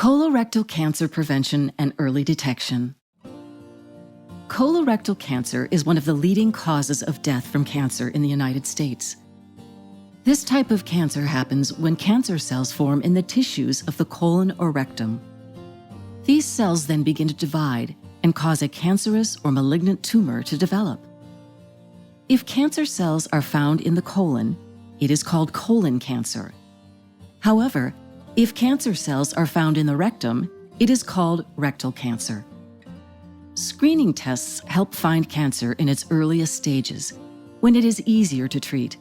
Colorectal cancer prevention and early detection. Colorectal cancer is one of the leading causes of death from cancer in the United States. This type of cancer happens when cancer cells form in the tissues of the colon or rectum. These cells then begin to divide and cause a cancerous or malignant tumor to develop. If cancer cells are found in the colon, it is called colon cancer. However, if cancer cells are found in the rectum, it is called rectal cancer. Screening tests help find cancer in its earliest stages, when it is easier to treat.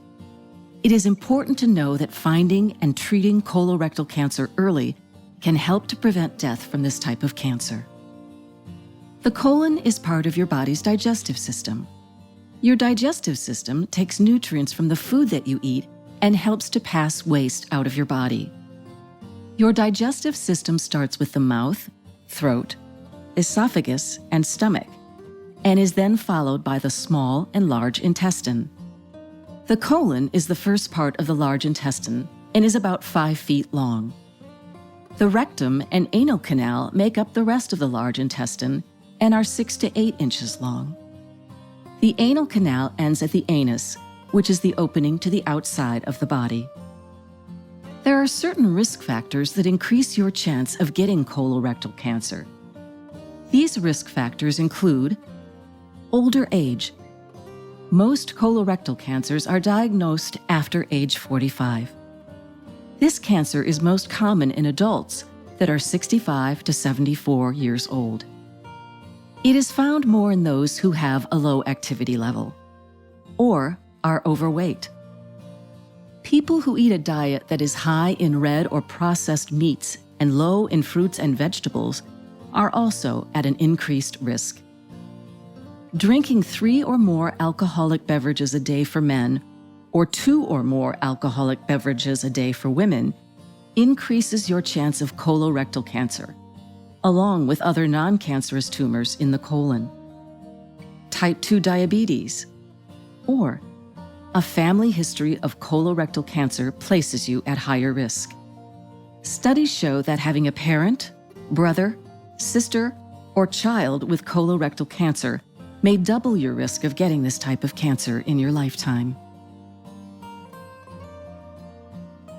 It is important to know that finding and treating colorectal cancer early can help to prevent death from this type of cancer. The colon is part of your body's digestive system. Your digestive system takes nutrients from the food that you eat and helps to pass waste out of your body. Your digestive system starts with the mouth, throat, esophagus, and stomach, and is then followed by the small and large intestine. The colon is the first part of the large intestine and is about 5 feet long. The rectum and anal canal make up the rest of the large intestine and are 6 to 8 inches long. The anal canal ends at the anus, which is the opening to the outside of the body. There are certain risk factors that increase your chance of getting colorectal cancer. These risk factors include older age. Most colorectal cancers are diagnosed after age 45. This cancer is most common in adults that are 65 to 74 years old. It is found more in those who have a low activity level or are overweight. People who eat a diet that is high in red or processed meats and low in fruits and vegetables are also at an increased risk. Drinking 3 or more alcoholic beverages a day for men or 2 or more alcoholic beverages a day for women increases your chance of colorectal cancer, along with other non-cancerous tumors in the colon. Type 2 diabetes, or a family history of colorectal cancer places you at higher risk. Studies show that having a parent, brother, sister, or child with colorectal cancer may double your risk of getting this type of cancer in your lifetime.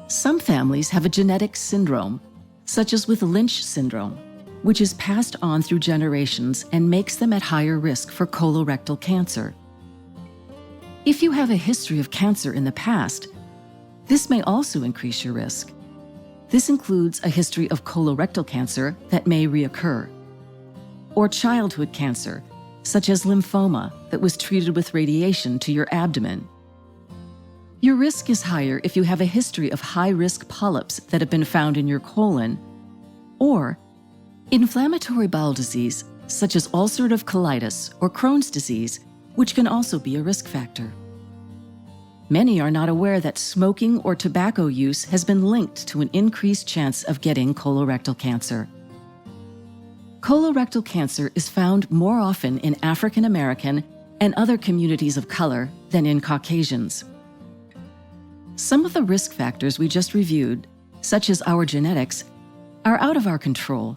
Some families have a genetic syndrome, such as with Lynch syndrome, which is passed on through generations and makes them at higher risk for colorectal cancer. If you have a history of cancer in the past, this may also increase your risk. This includes a history of colorectal cancer that may reoccur, or childhood cancer, such as lymphoma that was treated with radiation to your abdomen. Your risk is higher if you have a history of high-risk polyps that have been found in your colon, or inflammatory bowel disease, such as ulcerative colitis or Crohn's disease, which can also be a risk factor. Many are not aware that smoking or tobacco use has been linked to an increased chance of getting colorectal cancer. Colorectal cancer is found more often in African American and other communities of color than in Caucasians. Some of the risk factors we just reviewed, such as our genetics, are out of our control.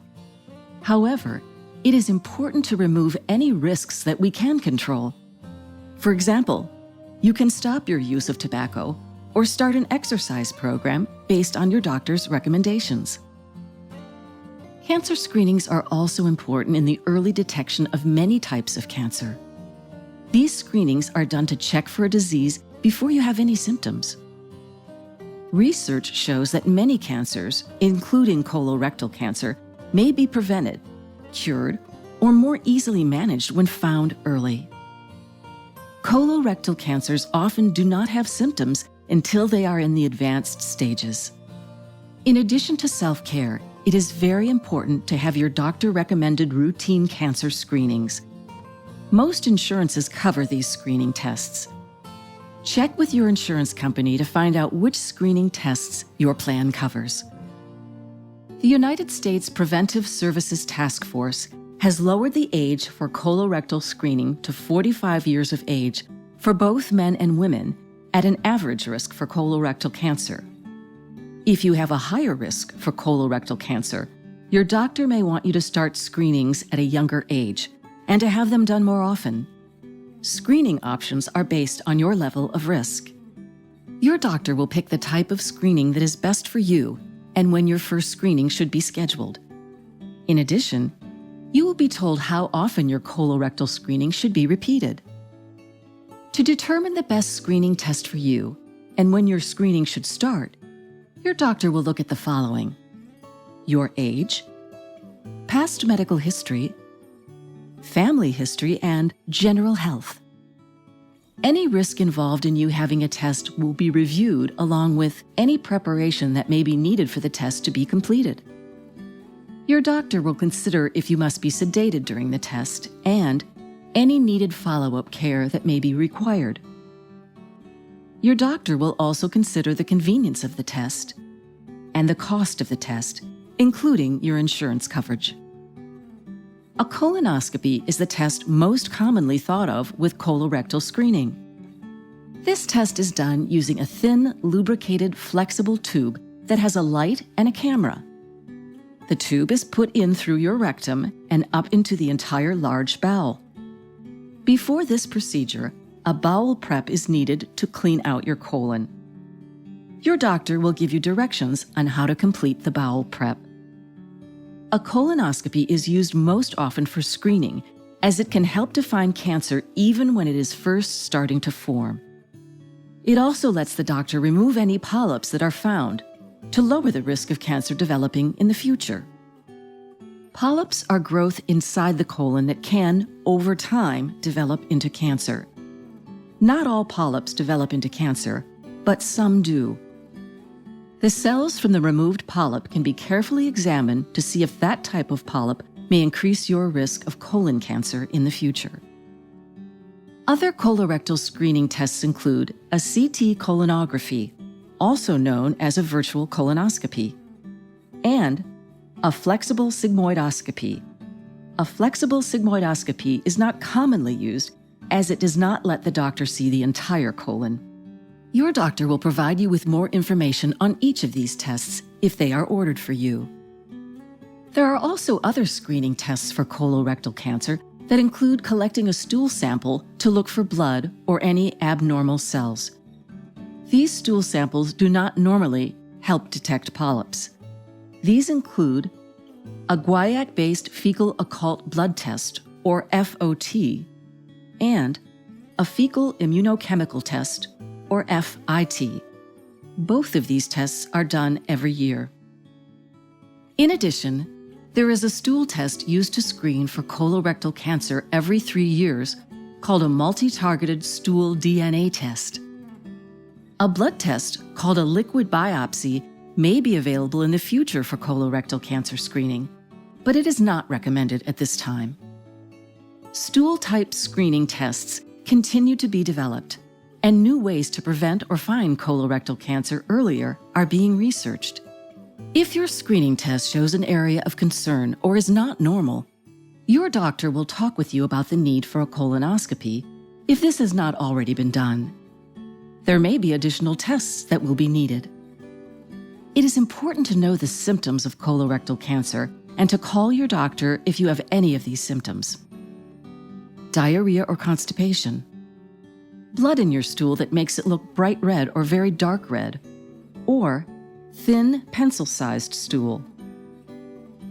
However, it is important to remove any risks that we can control. For example, you can stop your use of tobacco or start an exercise program based on your doctor's recommendations. Cancer screenings are also important in the early detection of many types of cancer. These screenings are done to check for a disease before you have any symptoms. Research shows that many cancers, including colorectal cancer, may be prevented, cured, or more easily managed when found early. Colorectal cancers often do not have symptoms until they are in the advanced stages. In addition to self-care, it is very important to have your doctor-recommended routine cancer screenings. Most insurances cover these screening tests. Check with your insurance company to find out which screening tests your plan covers. The United States Preventive Services Task Force has lowered the age for colorectal screening to 45 years of age for both men and women at an average risk for colorectal cancer. If you have a higher risk for colorectal cancer, Your doctor may want you to start screenings at a younger age and to have them done more often. Screening options are based on your level of risk. Your doctor will pick the type of screening that is best for you and when your first screening should be scheduled. In addition, you will be told how often your colorectal screening should be repeated. To determine the best screening test for you and when your screening should start, your doctor will look at the following: your age, past medical history, family history, and general health. Any risk involved in you having a test will be reviewed along with any preparation that may be needed for the test to be completed. Your doctor will consider if you must be sedated during the test and any needed follow-up care that may be required. Your doctor will also consider the convenience of the test and the cost of the test, including your insurance coverage. A colonoscopy is the test most commonly thought of with colorectal screening. This test is done using a thin, lubricated, flexible tube that has a light and a camera. The tube is put in through your rectum and up into the entire large bowel. Before this procedure, a bowel prep is needed to clean out your colon. Your doctor will give you directions on how to complete the bowel prep. A colonoscopy is used most often for screening, as it can help to find cancer even when it is first starting to form. It also lets the doctor remove any polyps that are found to lower the risk of cancer developing in the future. Polyps are growth inside the colon that can, over time, develop into cancer. Not all polyps develop into cancer, but some do. The cells from the removed polyp can be carefully examined to see if that type of polyp may increase your risk of colon cancer in the future. Other colorectal screening tests include a CT colonography, also known as a virtual colonoscopy, and a flexible sigmoidoscopy. A flexible sigmoidoscopy is not commonly used as it does not let the doctor see the entire colon. Your doctor will provide you with more information on each of these tests if they are ordered for you. There are also other screening tests for colorectal cancer that include collecting a stool sample to look for blood or any abnormal cells. These stool samples do not normally help detect polyps. These include a guaiac-based fecal occult blood test, or FOT, and a fecal immunochemical test, or FIT. Both of these tests are done every year. In addition, there is a stool test used to screen for colorectal cancer every 3 years called a multi-targeted stool DNA test. A blood test called a liquid biopsy may be available in the future for colorectal cancer screening, but it is not recommended at this time. Stool-type screening tests continue to be developed, and new ways to prevent or find colorectal cancer earlier are being researched. If your screening test shows an area of concern or is not normal, your doctor will talk with you about the need for a colonoscopy if this has not already been done. There may be additional tests that will be needed. It is important to know the symptoms of colorectal cancer and to call your doctor if you have any of these symptoms. Diarrhea or constipation, blood in your stool that makes it look bright red or very dark red, or thin, pencil-sized stool.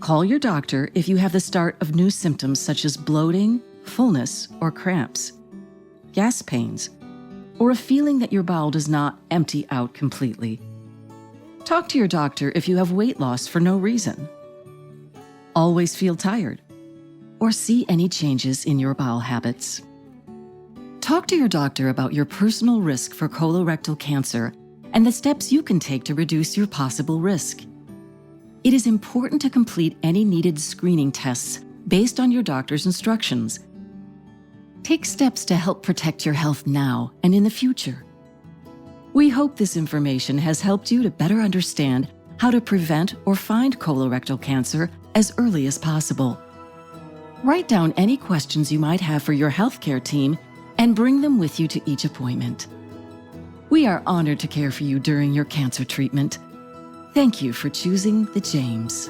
Call your doctor if you have the start of new symptoms such as bloating, fullness, or cramps, gas pains, or a feeling that your bowel does not empty out completely. Talk to your doctor if you have weight loss for no reason, always feel tired, or see any changes in your bowel habits. Talk to your doctor about your personal risk for colorectal cancer and the steps you can take to reduce your possible risk. It is important to complete any needed screening tests based on your doctor's instructions. Take steps to help protect your health now and in the future. We hope this information has helped you to better understand how to prevent or find colorectal cancer as early as possible. Write down any questions you might have for your healthcare team and bring them with you to each appointment. We are honored to care for you during your cancer treatment. Thank you for choosing the James.